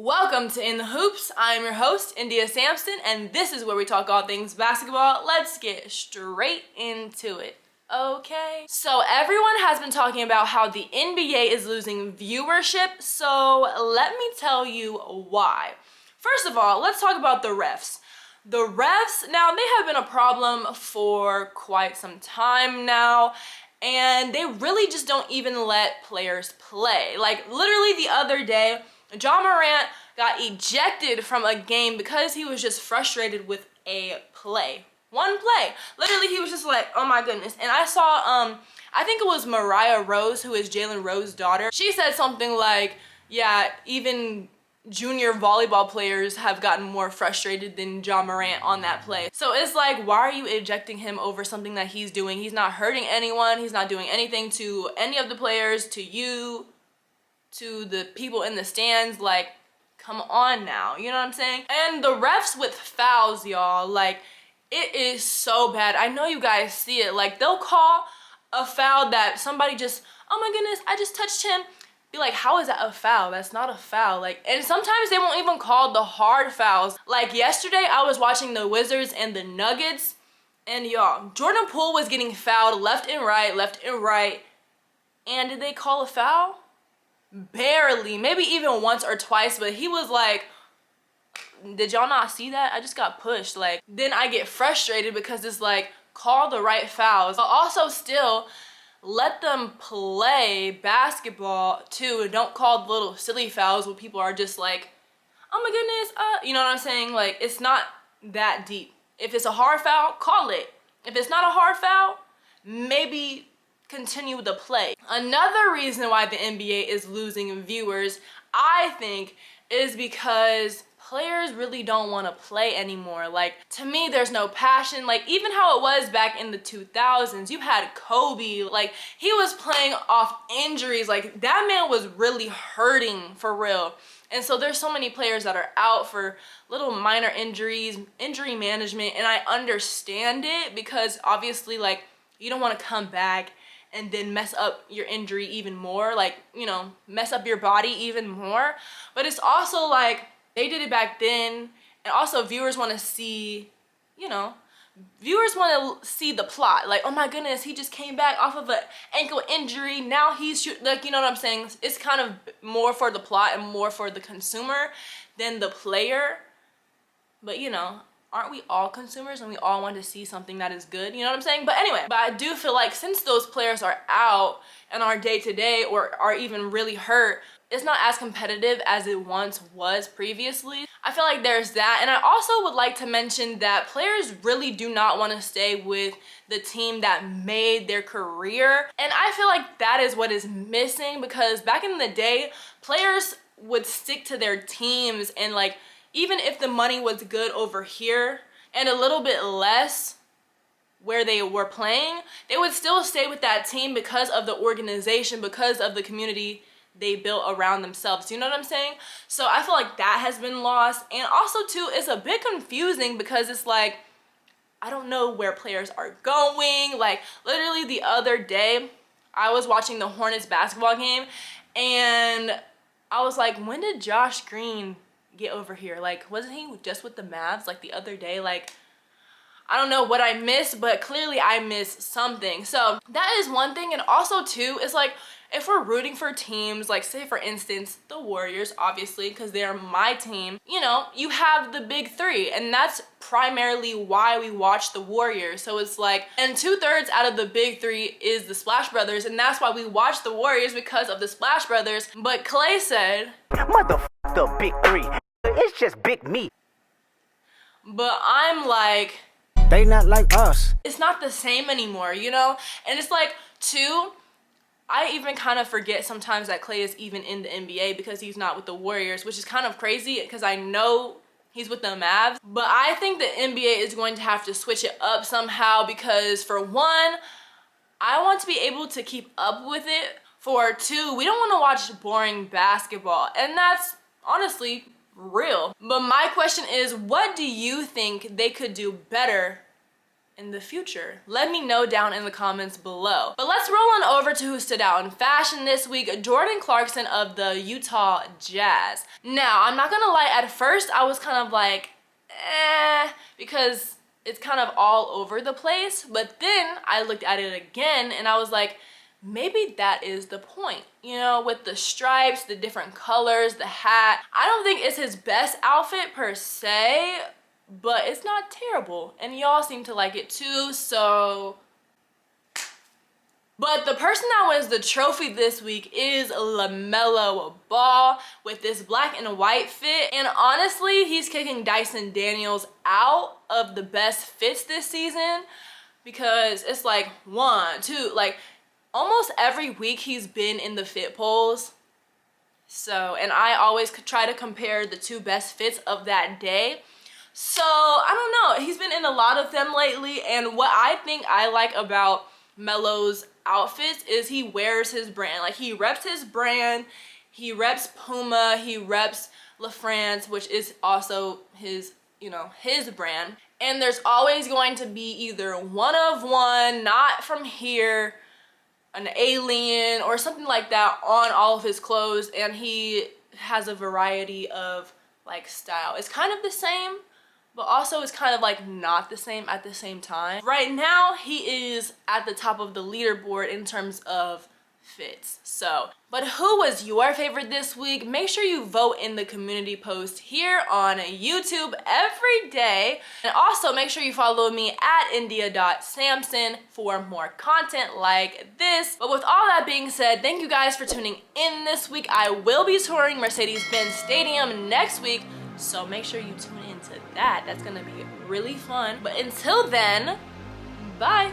Welcome to In the Hoops. I'm your host, India Sampson, and this is where we talk all things basketball. Let's get straight into it. Okay. So everyone has been talking about how the NBA is losing viewership, so let me tell you why. First of all, let's talk about the refs. The refs, now they have been a problem for quite some time now, and they really just don't even let players play. Like literally the other day, Ja Morant got ejected from a game because he was just frustrated with a play. One play. Literally, he was just like, oh my goodness. And I saw, I think it was Mariah Rose, who is Jalen Rose's daughter. She said something like, yeah, even junior volleyball players have gotten more frustrated than Ja Morant on that play. So it's like, why are you ejecting him over something that he's doing? He's not hurting anyone. He's not doing anything to any of the players, to you, to the people in the stands. Like, come on now, you know what I'm saying? And the refs with fouls, y'all, like, it is so bad. I know you guys see it. Like, they'll call a foul that somebody just, oh my goodness, I just touched him. Be like, how is that a foul? That's not a foul. Like, and sometimes they won't even call the hard fouls. Like yesterday, I was watching the Wizards and the Nuggets, and y'all, Jordan Poole was getting fouled left and right. And did they call a foul? Barely, maybe even once or twice, but he was like, did y'all not see that? I just got pushed. Like, then I get frustrated because it's like, call the right fouls, but also still let them play basketball too, and don't call the little silly fouls where people are just like, oh my goodness, you know what I'm saying? Like, it's not that deep. If it's a hard foul, call it. If it's not a hard foul, maybe continue the play. Another reason why the NBA is losing viewers, I think, is because players really don't want to play anymore. Like, to me, there's no passion. Like, even how it was back in the 2000s, you had Kobe, like, he was playing off injuries. Like, that man was really hurting for real. And so there's so many players that are out for little minor injuries, injury management, and I understand it because obviously, like, you don't want to come back and then mess up your injury even more, like, you know, mess up your body even more. But it's also like, they did it back then, and also viewers want to see, you know, viewers want to see the plot. Like, oh my goodness, he just came back off of an ankle injury, now he's like, you know what I'm saying? It's kind of more for the plot and more for the consumer than the player. But you know, aren't we all consumers and we all want to see something that is good? You know what I'm saying? But anyway, but I do feel like since those players are out and are day-to-day or are even really hurt, it's not as competitive as it once was previously. I feel like there's that. And I also would like to mention that players really do not want to stay with the team that made their career. And I feel like that is what is missing, because back in the day, players would stick to their teams, and like, even if the money was good over here and a little bit less where they were playing, they would still stay with that team because of the organization, because of the community they built around themselves. You know what I'm saying? So I feel like that has been lost. And also too, it's a bit confusing because it's like, I don't know where players are going. Like, literally the other day, I was watching the Hornets basketball game, and I was like, when did Josh Green get over here? Like, wasn't he just with the Mavs like the other day? Like, I don't know what I missed, but clearly I missed something. So that is one thing. And also too, it's like, if we're rooting for teams, like say for instance, the Warriors, obviously, because they're my team, you know, you have the big three, and that's primarily why we watch the Warriors. So it's like, and 2/3 out of the big three is the Splash Brothers, and that's why we watch the Warriors, because of the Splash Brothers. But Clay said, motherfuck the big three, it's just big me. But I'm like, they not like us. It's not the same anymore, you know? And it's like, too, I even kind of forget sometimes that Clay is even in the NBA because he's not with the Warriors, which is kind of crazy because I know he's with the Mavs. But I think the NBA is going to have to switch it up somehow, because for one, I want to be able to keep up with it. For two, we don't want to watch boring basketball, and that's honestly real. But my question is, what do you think they could do better in the future? Let me know down in the comments below. But let's roll on over to who stood out in fashion this week. Jordan Clarkson of the Utah Jazz. Now, I'm not gonna lie, at first I was kind of like, because it's kind of all over the place. But then I looked at it again and I was like, maybe that is the point, you know, with the stripes, the different colors, the hat. I don't think it's his best outfit per se, but it's not terrible, and y'all seem to like it too, so. But the person that wins the trophy this week is LaMelo Ball with this black and white fit. And honestly, he's kicking Dyson Daniels out of the best fits this season, because it's like 1, 2, like almost every week he's been in the fit polls. So, and I always try to compare the 2 best fits of that day. So, I don't know. He's been in a lot of them lately, and what I think I like about Melo's outfits is he wears his brand. Like, he reps his brand, he reps Puma, he reps La France, which is also his, you know, his brand. And there's always going to be either one of one, not from here, an alien, or something like that on all of his clothes, and he has a variety of like style. It's kind of the same, but also it's kind of like not the same at the same time. Right now, he is at the top of the leaderboard in terms of fits. So, but who was your favorite this week? Make sure you vote in the community post here on YouTube every day. And also make sure you follow me at india.samson for more content like this. But with all that being said, thank you guys for tuning in this week. I will be touring Mercedes-Benz Stadium next week, so make sure you tune into that. That's gonna be really fun. But until then, bye.